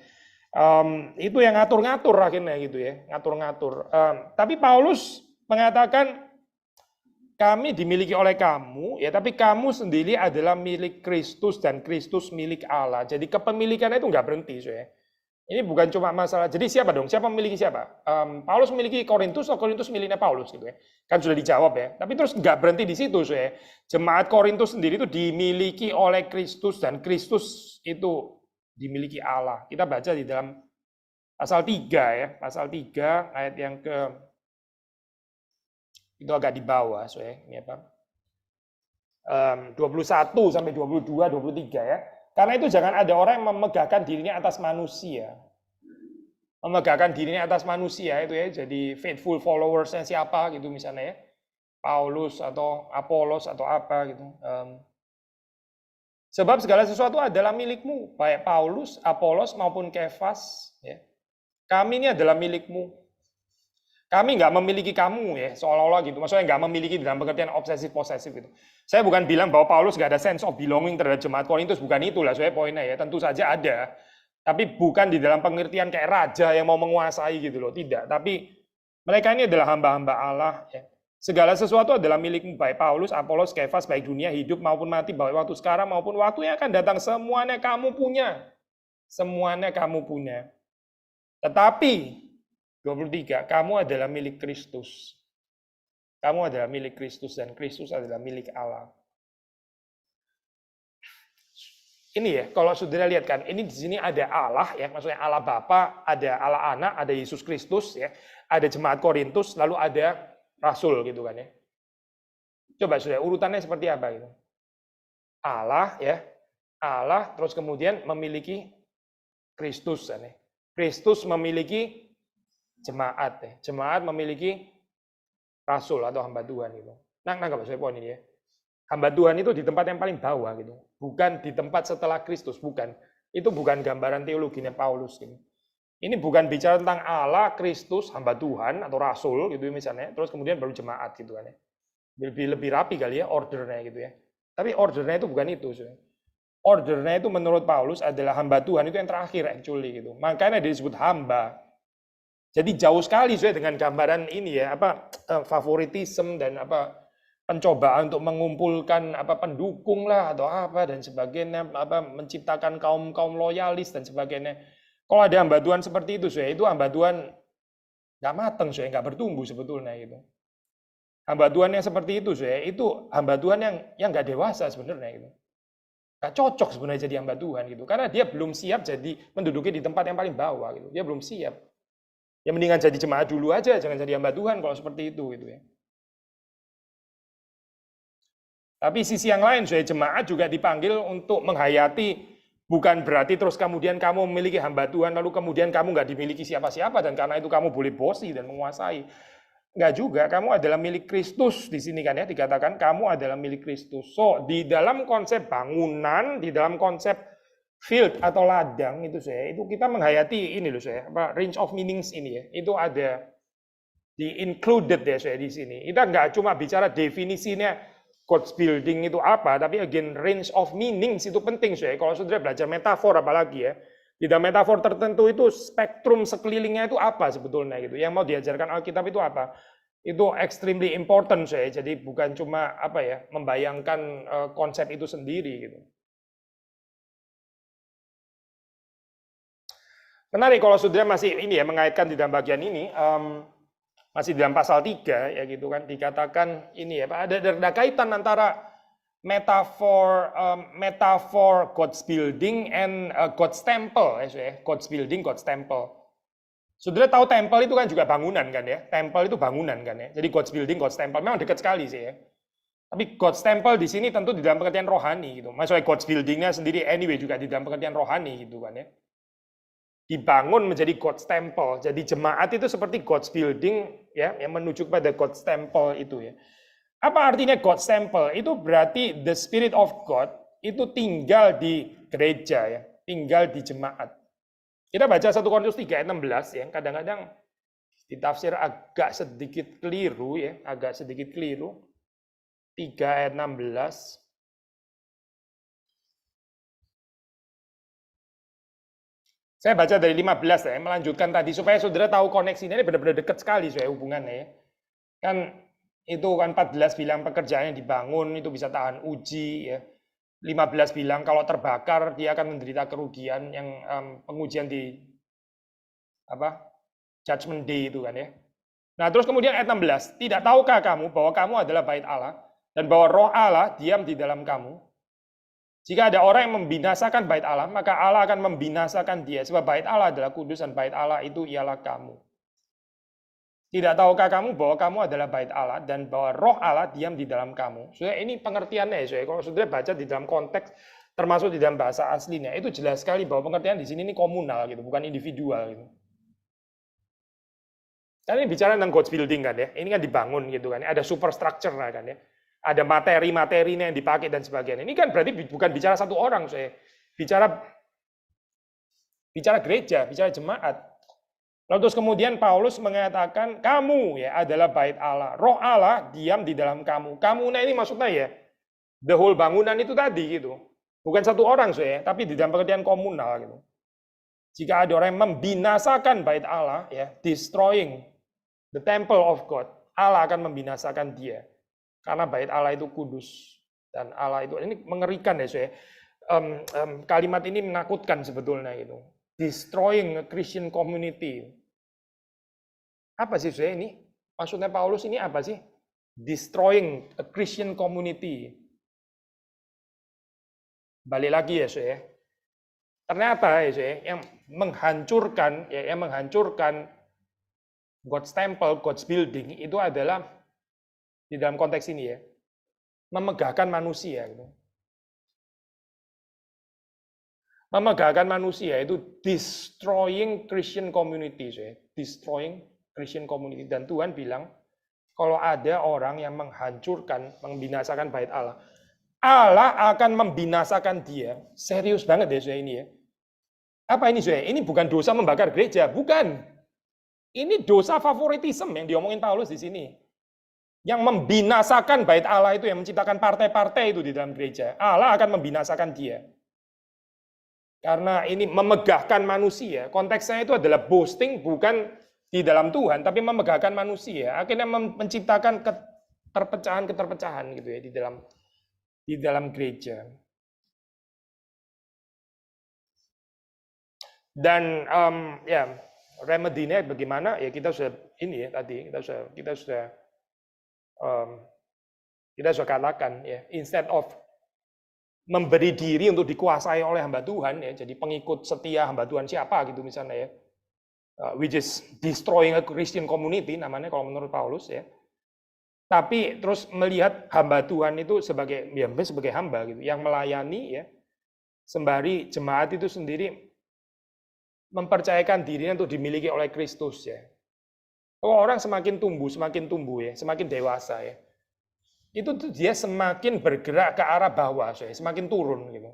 Speaker 1: Itu yang ngatur-ngatur akhirnya gitu ya, ngatur-ngatur. Tapi Paulus mengatakan kami dimiliki oleh kamu ya, tapi kamu sendiri adalah milik Kristus dan Kristus milik Allah. Jadi kepemilikannya itu nggak berhenti, ya. Ini bukan cuma masalah. Jadi siapa dong? Siapa memiliki siapa? Paulus memiliki Korintus atau Korintus miliknya Paulus gitu ya? Kan sudah dijawab ya. Tapi terus nggak berhenti di situ, ya. Jemaat Korintus sendiri itu dimiliki oleh Kristus dan Kristus itu dimiliki Allah. Kita baca di dalam pasal 3 ya, pasal 3 ayat yang ke itu agak di bawah, ini apa? 21 sampai 22, 23 ya. Karena itu jangan ada orang yang memegahkan dirinya atas manusia. Memegahkan dirinya atas manusia itu ya, jadi faithful followersnya siapa gitu misalnya ya. Paulus atau Apolos atau apa gitu. Sebab segala sesuatu adalah milikmu, baik Paulus, Apolos maupun Kefas. Ya. Kami ini adalah milikmu. Kami nggak memiliki kamu ya, seolah-olah gitu. Maksudnya nggak memiliki dalam pengertian obsesif-posesif gitu. Saya bukan bilang bahwa Paulus nggak ada sense of belonging terhadap jemaat Korintus, bukan itulah saya poinnya ya. Tentu saja ada. Tapi bukan di dalam pengertian kayak raja yang mau menguasai gitu loh, tidak. Tapi mereka ini adalah hamba-hamba Allah. Ya. Segala sesuatu adalah milikmu, baik Paulus, Apolos, Kefas, baik dunia hidup maupun mati, baik waktu sekarang maupun waktu yang akan datang, semuanya kamu punya. Semuanya kamu punya. Tetapi, 23, kamu adalah milik Kristus. Kamu adalah milik Kristus dan Kristus adalah milik Allah. Ini ya, kalau saudara lihat kan, ini di sini ada Allah ya, maksudnya Allah Bapa, ada Allah Anak, ada Yesus Kristus ya, ada jemaat Korintus, lalu ada rasul gitu kan ya. Coba saudara, urutannya seperti apa gitu? Allah ya, Allah terus kemudian memiliki Kristus kan ya. Kristus memiliki jemaat ya, jemaat memiliki rasul atau hamba Tuhan gitu. Nangkap saya poin ini ya. Hamba Tuhan itu di tempat yang paling bawah gitu, bukan di tempat setelah Kristus, bukan. Itu bukan gambaran teologinya Paulus gitu. Ini bukan bicara tentang Allah, Kristus, hamba Tuhan atau rasul gitu misalnya, terus kemudian baru jemaat gitu kan ya. Lebih rapi kali ya ordernya gitu ya. Tapi ordernya itu bukan itu. Ordernya itu menurut Paulus adalah hamba Tuhan itu yang terakhir actually gitu. Makanya disebut hamba. Jadi jauh sekali dengan gambaran ini ya, favoritisme dan pencobaan untuk mengumpulkan pendukung lah atau apa dan sebagainya, menciptakan kaum loyalis dan sebagainya. Kalau ada hamba Tuhan seperti itu itu hamba Tuhan nggak mateng nggak bertumbuh sebetulnya itu. Hamba Tuhan yang seperti itu itu hamba Tuhan yang nggak dewasa sebenarnya itu. Nggak cocok sebenarnya jadi hamba Tuhan gitu, karena dia belum siap jadi menduduki di tempat yang paling bawah gitu. Dia belum siap. Ya mendingan jadi jemaat dulu aja, jangan jadi hamba Tuhan kalau seperti itu gitu ya. Tapi sisi yang lain, jemaat juga dipanggil untuk menghayati, bukan berarti terus kemudian kamu memiliki hamba Tuhan, lalu kemudian kamu nggak dimiliki siapa-siapa, dan karena itu kamu boleh bosi dan menguasai. Nggak juga, kamu adalah milik Kristus di sini kan ya, dikatakan kamu adalah milik Kristus. So, di dalam konsep bangunan, di dalam konsep field atau ladang itu itu kita menghayati ini loh range of meanings ini ya, itu ada di included ya di sini. Kita nggak cuma bicara definisinya, God's building itu apa, tapi again range of meanings itu penting kalau saudara belajar metafor apalagi ya, di dalam metafor tertentu itu spektrum sekelilingnya itu apa sebetulnya gitu, yang mau diajarkan Alkitab itu apa, itu extremely important jadi bukan cuma membayangkan konsep itu sendiri gitu. Menarik kalau saudara masih ini ya mengaitkan di dalam bagian ini. Masih dalam pasal 3 ya gitu kan, dikatakan ini ya Pak, ada kaitan antara metafor God's building and God's temple ya, God's building, God's temple. Saudara tahu temple itu kan juga bangunan kan ya, temple itu bangunan kan ya. Jadi God's building, God's temple memang dekat sekali ya. Tapi God's temple di sini tentu di dalam pengertian rohani gitu. Maksudnya God's buildingnya sendiri anyway juga di dalam pengertian rohani gitu kan ya. Dibangun menjadi God's temple. Jadi jemaat itu seperti God's building ya, yang menuju kepada God's temple itu ya. Apa artinya God's temple? Itu berarti the Spirit of God itu tinggal di gereja ya, tinggal di jemaat. Kita baca 1 Korintus 3 ayat 16 ya, kadang-kadang ditafsir agak sedikit keliru ya, agak sedikit keliru. 3 ayat 16. Saya baca dari 15 ya, melanjutkan tadi supaya saudara tahu koneksinya ini benar-benar dekat sekali hubungannya ya. Kan itu kan 14 bilang pekerjaannya dibangun itu bisa tahan uji ya. 15 bilang kalau terbakar dia akan menderita kerugian yang pengujian di judgment day itu kan ya. Nah, terus kemudian ayat 16, tidak tahukah kamu bahwa kamu adalah bait Allah dan bahwa Roh Allah diam di dalam kamu? Jika ada orang yang membinasakan bait Allah, maka Allah akan membinasakan dia. Sebab bait Allah adalah kudus dan bait Allah itu ialah kamu. Tidak tahukah kamu bahwa kamu adalah bait Allah dan bahwa Roh Allah diam di dalam kamu? Saudara, ini pengertiannya kalau saudara baca di dalam konteks termasuk di dalam bahasa aslinya, itu jelas sekali bahwa pengertian di sini ini komunal gitu, bukan individual gitu. Karena ini bicara tentang God's building kan ya, ini kan dibangun gitu kan, ada superstructure kan ya, ada materi-materinya yang dipakai dan sebagainya. Ini kan berarti bukan bicara satu orang, saya bicara gereja, bicara jemaat. Lalu terus kemudian Paulus mengatakan kamu ya adalah bait Allah, Roh Allah diam di dalam kamu. Kamunya ini maksudnya ya the whole bangunan itu tadi gitu, bukan satu orang saya, tapi di dalam pengertian komunal gitu. Jika ada orang yang membinasakan bait Allah ya, destroying the temple of God, Allah akan membinasakan dia. Karena bait Allah itu kudus. Dan Allah itu, ini mengerikan ya saya. Kalimat ini menakutkan sebetulnya gitu. Destroying a Christian community. Apa sih saya ini? Maksudnya Paulus ini apa sih? Destroying a Christian community. Balik lagi ya saya. Ternyata ya saya, yang menghancurkan God's temple, God's building itu adalah di dalam konteks ini ya, memegahkan manusia. Gitu. Memegahkan manusia itu destroying Christian community, ya. Destroying Christian community. Dan Tuhan bilang, kalau ada orang yang menghancurkan, membinasakan bait Allah, Allah akan membinasakan dia. Serius banget ya, saya ini ya. Apa ini, saya? Ini bukan dosa membakar gereja, bukan. Ini dosa favoritisme yang diomongin Paulus di sini. Yang membinasakan bait Allah itu, yang menciptakan partai-partai itu di dalam gereja. Allah akan membinasakan dia. Karena ini memegahkan manusia. Konteksnya itu adalah boasting bukan di dalam Tuhan, tapi memegahkan manusia. Akhirnya menciptakan keterpecahan gitu ya di dalam gereja. Dan ya remedinya bagaimana ya, kita sudah ini ya tadi kita sudah katakan ya, instead of memberi diri untuk dikuasai oleh hamba Tuhan ya, jadi pengikut setia hamba Tuhan siapa gitu misalnya ya, which is destroying a Christian community namanya kalau menurut Paulus ya. Tapi terus melihat hamba Tuhan itu sebagai hamba gitu, yang melayani ya, sembari jemaat itu sendiri mempercayakan dirinya untuk dimiliki oleh Kristus ya. Kalau orang semakin tumbuh ya, semakin dewasa ya, itu tuh dia semakin bergerak ke arah bawah ya, semakin turun gitu.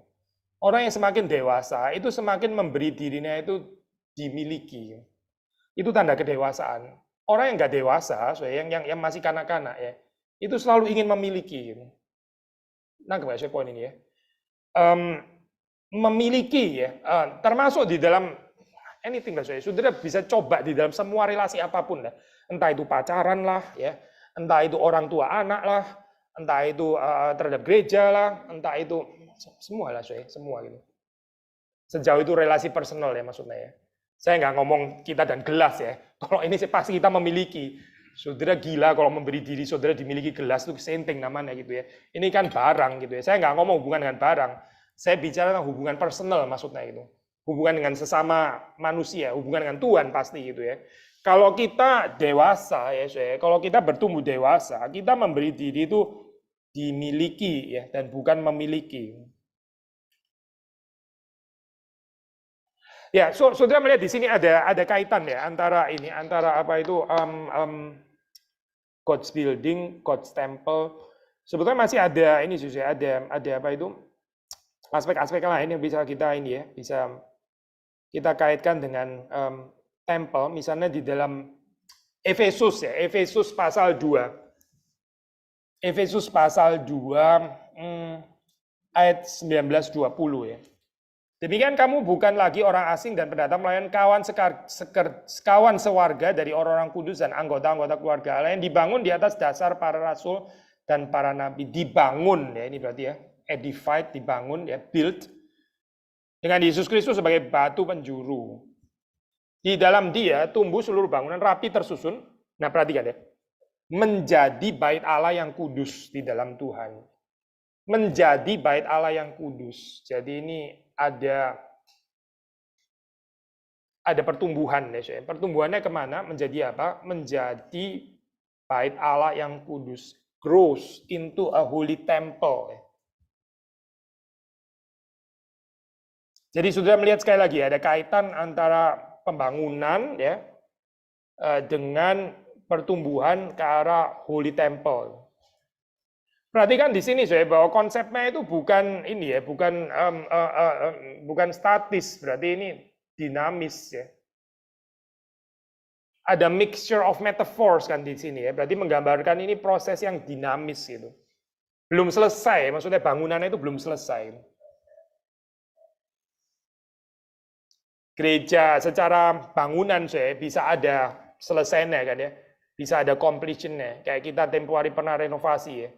Speaker 1: Orang yang semakin dewasa itu semakin memberi dirinya itu dimiliki. Itu tanda kedewasaan. Orang yang nggak dewasa, yang masih kanak-kanak ya, itu selalu ingin memiliki. Gitu. Nangkep ya poin ini ya. Memiliki ya, termasuk di dalam anything lah saya. Saudara bisa coba di dalam semua relasi apapun lah. Entah itu pacaran lah ya, entah itu orang tua anak lah, entah itu terhadap gereja lah, entah itu semua lah saya, semua gitu. Sejauh itu relasi personal ya maksudnya ya. Saya nggak ngomong kita dan gelas ya. Kalau ini pasti kita memiliki. Saudara gila kalau memberi diri saudara dimiliki gelas itu senting namanya gitu ya. Ini kan barang gitu ya. Saya nggak ngomong hubungan dengan barang. Saya bicara tentang hubungan personal maksudnya itu. Hubungan dengan sesama manusia, hubungan dengan Tuhan pasti gitu ya. Kalau kita dewasa ya, kalau kita bertumbuh dewasa, kita memberi diri itu dimiliki ya dan bukan memiliki. Ya, saudara melihat di sini ada kaitan ya antara apa itu God's building, God's temple. Sebetulnya masih ada ini juga ada apa itu aspek-aspek lain yang bisa kita ini ya, bisa kita kaitkan dengan temple, misalnya di dalam Efesus ya, Efesus pasal 2. Efesus pasal 2 ayat 19-20 ya. Demikian kamu bukan lagi orang asing dan pendatang, melainkan kawan sewarga dari orang-orang kudus dan anggota-anggota keluarga Allah yang dibangun di atas dasar para rasul dan para nabi. Dibangun ya, ini berarti ya, edified, dibangun ya, built dengan Yesus Kristus sebagai batu penjuru. Di dalam dia tumbuh seluruh bangunan rapi tersusun. Nah perhatikan ya, menjadi bait Allah yang kudus di dalam Tuhan. Menjadi bait Allah yang kudus. Jadi ini ada pertumbuhan ya. Pertumbuhannya kemana? Menjadi apa? Menjadi bait Allah yang kudus. Grows into a holy temple. Jadi sudah melihat sekali lagi ada kaitan antara pembangunan ya dengan pertumbuhan ke arah Holy Temple. Perhatikan di sini saya bahwa konsepnya itu bukan ini ya, bukan statis, berarti ini dinamis ya. Ada mixture of metaphors kan di sini ya, berarti menggambarkan ini proses yang dinamis gitu. Belum selesai, maksudnya bangunannya itu belum selesai. Gereja secara bangunan saya bisa ada selesainya kan ya, bisa ada completionnya. Kayak kita tempo hari pernah renovasi ya,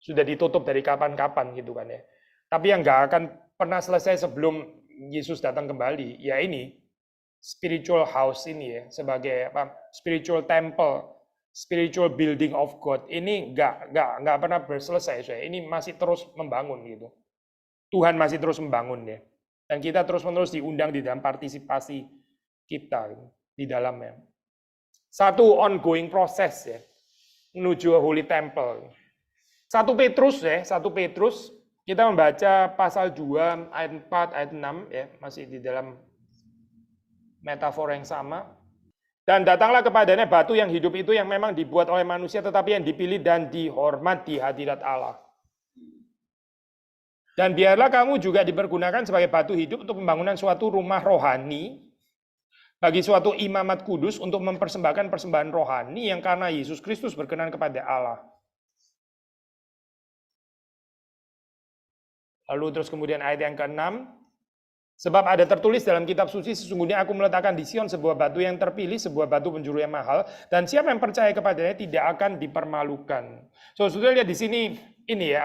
Speaker 1: sudah ditutup dari kapan-kapan gitu kan ya. Tapi yang nggak akan pernah selesai sebelum Yesus datang kembali, ya ini spiritual house ini ya, sebagai apa? Spiritual temple, spiritual building of God. Ini nggak pernah berselesai saya. Ini masih terus membangun gitu. Tuhan masih terus membangun ya. Dan kita terus-menerus diundang di dalam partisipasi kita di dalamnya. Satu ongoing proses ya, menuju Holy Temple. 1 Petrus ya, 1 Petrus kita membaca pasal 2 ayat 4 ayat 6 ya, masih di dalam metafor yang sama. Dan datanglah kepadanya batu yang hidup itu yang memang dibuat oleh manusia tetapi yang dipilih dan dihormat di hadirat Allah. Dan biarlah kamu juga dipergunakan sebagai batu hidup untuk pembangunan suatu rumah rohani bagi suatu imamat kudus untuk mempersembahkan persembahan rohani yang karena Yesus Kristus berkenan kepada Allah. Lalu terus kemudian ayat yang ke-6, sebab ada tertulis dalam kitab suci, sesungguhnya aku meletakkan di Sion sebuah batu yang terpilih, sebuah batu penjuru yang mahal, dan siapa yang percaya kepadanya tidak akan dipermalukan. So, sudah lihat di sini ini ya,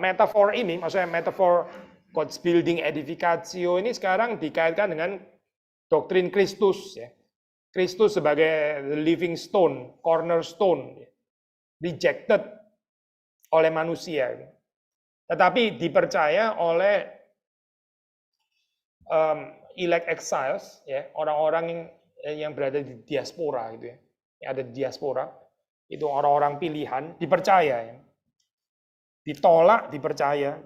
Speaker 1: metafor ini, maksudnya metafor God's building edificatio ini sekarang dikaitkan dengan doktrin Kristus ya. Kristus sebagai living stone, cornerstone, rejected oleh manusia. Tetapi dipercaya oleh elect exiles, ya, orang-orang yang berada di diaspora gitu ya, yang ada di diaspora, itu orang-orang pilihan, dipercaya, ya. Ditolak, dipercaya.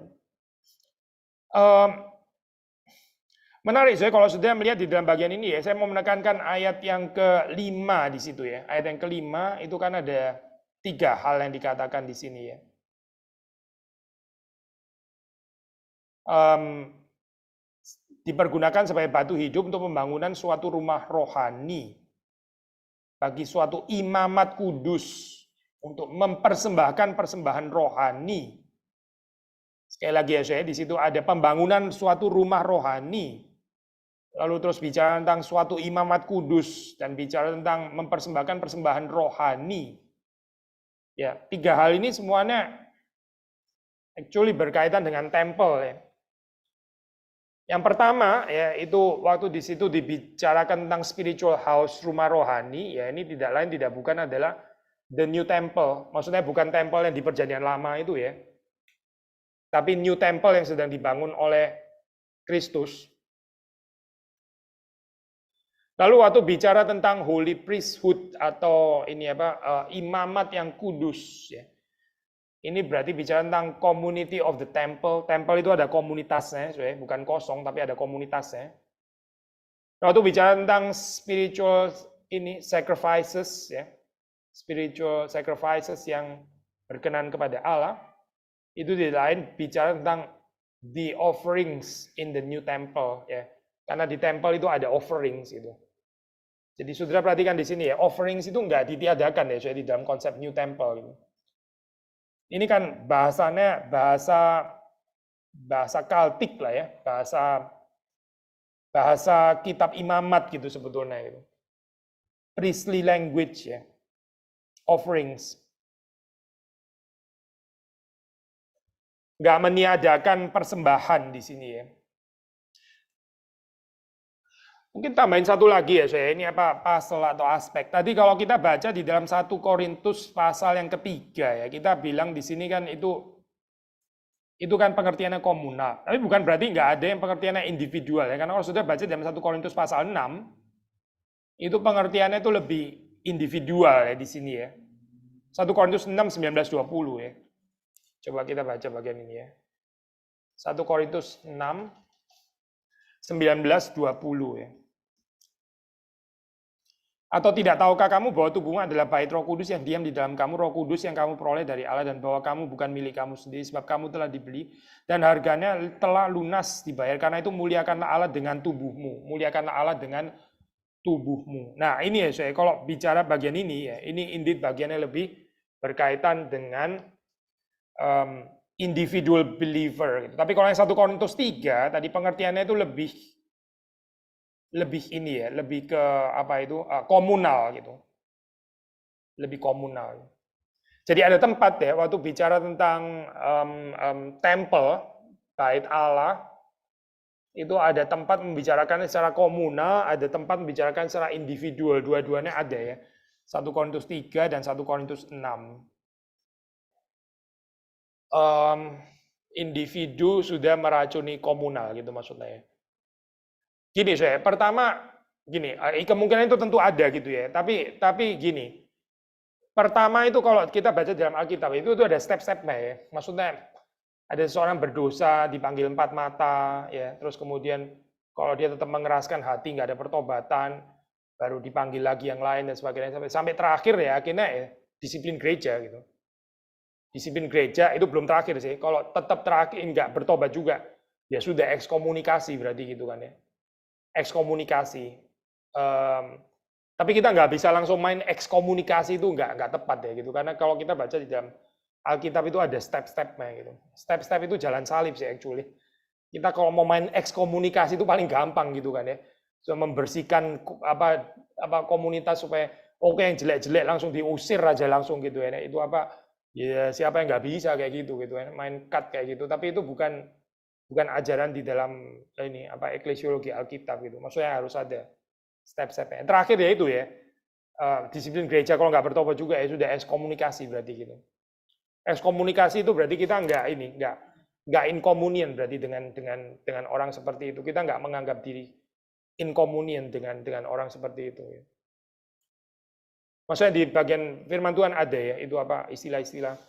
Speaker 1: Menarik, saya kalau sudah melihat di dalam bagian ini ya, saya mau menekankan ayat yang ke-5 di situ ya. Ayat yang ke-5 itu kan ada 3 hal yang dikatakan di sini ya. Dipergunakan sebagai batu hidup untuk pembangunan suatu rumah rohani bagi suatu imamat kudus untuk mempersembahkan persembahan rohani. Sekali lagi ya saya, di situ ada pembangunan suatu rumah rohani, lalu terus bicara tentang suatu imamat kudus dan bicara tentang mempersembahkan persembahan rohani. Ya, 3 hal ini semuanya actually berkaitan dengan temple ya. Yang pertama ya itu waktu di situ dibicarakan tentang spiritual house, rumah rohani, ya ini tidak lain tidak bukan adalah the new temple. Maksudnya bukan temple yang di perjanjian lama itu ya. Tapi new temple yang sedang dibangun oleh Kristus. Lalu waktu bicara tentang holy priesthood atau ini imamat yang kudus ya. Ini berarti bicara tentang community of the temple. Temple itu ada komunitasnya, bukan kosong tapi ada komunitasnya. Waktu bicara tentang spiritual sacrifices ya. Spiritual sacrifices yang berkenan kepada Allah. Itu di lain bicara tentang the offerings in the new temple ya. Karena di temple itu ada offerings itu. Jadi saudara perhatikan di sini ya, offerings itu enggak ditiadakan ya, di dalam konsep new temple gitu. Ini kan bahasanya bahasa kaltik lah ya, bahasa kitab imamat gitu sebetulnya itu. Priestly language ya. Offerings. Nggak meniadakan persembahan di sini ya. Mungkin tambahin satu lagi ya saya, ini pasal atau aspek. Tadi kalau kita baca di dalam 1 Korintus pasal yang ketiga ya, kita bilang di sini kan itu kan pengertiannya komunal. Tapi bukan berarti nggak ada yang pengertiannya individual ya, karena kalau sudah baca dalam 1 Korintus pasal 6, itu pengertiannya itu lebih individual ya di sini ya. 1 Korintus 6, 19-20 ya. Coba kita baca bagian ini ya. 1 Korintus 6, 19:20 ya. Atau tidak tahukah kamu bahwa tubuhmu adalah bait Roh Kudus yang diam di dalam kamu, Roh Kudus yang kamu peroleh dari Allah, dan bahwa kamu bukan milik kamu sendiri sebab kamu telah dibeli dan harganya telah lunas dibayar. Karena itu muliakanlah Allah dengan tubuhmu, muliakanlah Allah dengan tubuhmu. Nah ini ya saya kalau bicara bagian ini ya, ini indeed bagiannya lebih berkaitan dengan individual believer. Gitu. Tapi kalau yang 1 Korintus 3 tadi pengertiannya itu lebih ini ya, lebih ke apa itu komunal gitu, lebih komunal. Jadi ada tempat ya waktu bicara tentang temple, bait Allah, itu ada tempat membicarakan secara komunal, ada tempat membicarakan secara individual, dua-duanya ada ya. 1 Korintus 3 dan 1 Korintus 6. Individu sudah meracuni komunal gitu maksudnya ya. Gini saya, pertama gini, kemungkinan itu tentu ada gitu ya. Tapi gini, pertama itu kalau kita baca dalam Alkitab itu ada step-stepnya ya. Maksudnya ada seseorang berdosa dipanggil 4 mata ya, terus kemudian kalau dia tetap mengeraskan hati nggak ada pertobatan, baru dipanggil lagi yang lain dan sebagainya sampai terakhir ya akhirnya ya disiplin gereja gitu. Disiplin gereja itu belum terakhir sih. Kalau tetap terakhir nggak bertobat juga, ya sudah ekskomunikasi berarti gitu kan ya. Ekskomunikasi. Tapi kita nggak bisa langsung main ekskomunikasi itu nggak tepat ya gitu. Karena kalau kita baca di dalam Alkitab itu ada step-stepnya gitu. Step-step itu jalan salib sih actually. Kita kalau mau main ekskomunikasi itu paling gampang gitu kan ya. So, membersihkan apa komunitas supaya oke yang jelek-jelek langsung diusir aja langsung gitu ya. Itu apa ya siapa yang nggak bisa kayak gitu ya. Main cut kayak gitu. Tapi itu bukan ajaran di dalam ini apa eklesiologi Alkitab gitu. Maksudnya harus ada step-stepnya. Terakhir ya itu ya disiplin gereja kalau nggak bertobat juga ya sudah ekskomunikasi berarti gitu. Ekskomunikasi itu berarti kita nggak in communion berarti dengan orang seperti itu. Kita nggak menganggap diri in communion dengan orang seperti itu. Ya. Maksudnya di bagian firman Tuhan ada ya itu apa istilah-istilah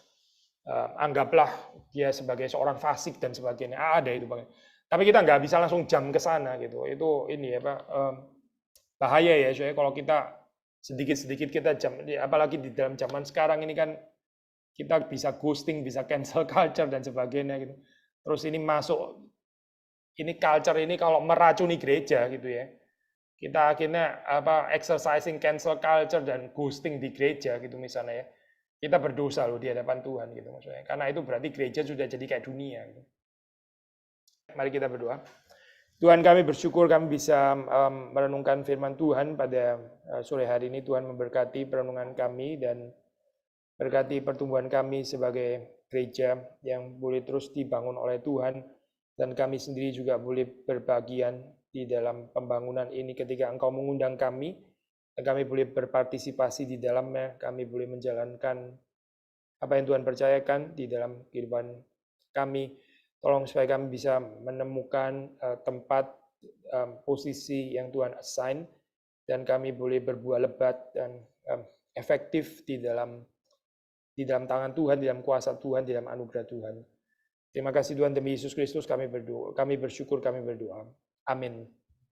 Speaker 1: anggaplah dia sebagai seorang fasik dan sebagainya. Ada itu Bang. Tapi kita nggak bisa langsung jam ke sana gitu. Itu ini ya Pak bahaya ya soalnya kalau kita sedikit-sedikit kita jam apalagi di dalam zaman sekarang ini kan kita bisa ghosting, bisa cancel culture dan sebagainya gitu. Terus ini masuk ini culture ini kalau meracuni gereja gitu ya. Kita akhirnya apa exercising cancel culture dan ghosting di gereja gitu misalnya ya. Kita berdosa loh di hadapan Tuhan gitu maksudnya. Karena itu berarti gereja sudah jadi kayak dunia gitu. Mari kita berdoa. Tuhan kami bersyukur kami bisa merenungkan firman Tuhan pada sore hari ini. Tuhan memberkati perenungan kami dan berkati pertumbuhan kami sebagai gereja yang boleh terus dibangun oleh Tuhan. Dan kami sendiri juga boleh berbagian di dalam pembangunan ini ketika Engkau mengundang kami. Dan kami boleh berpartisipasi di dalamnya, kami boleh menjalankan apa yang Tuhan percayakan di dalam kehidupan kami. Tolong supaya kami bisa menemukan tempat, posisi yang Tuhan assign, dan kami boleh berbuah lebat dan efektif di dalam tangan Tuhan, di dalam kuasa Tuhan, di dalam anugerah Tuhan. Terima kasih Tuhan demi Yesus Kristus kami berdoa, kami bersyukur, kami berdoa. Amin.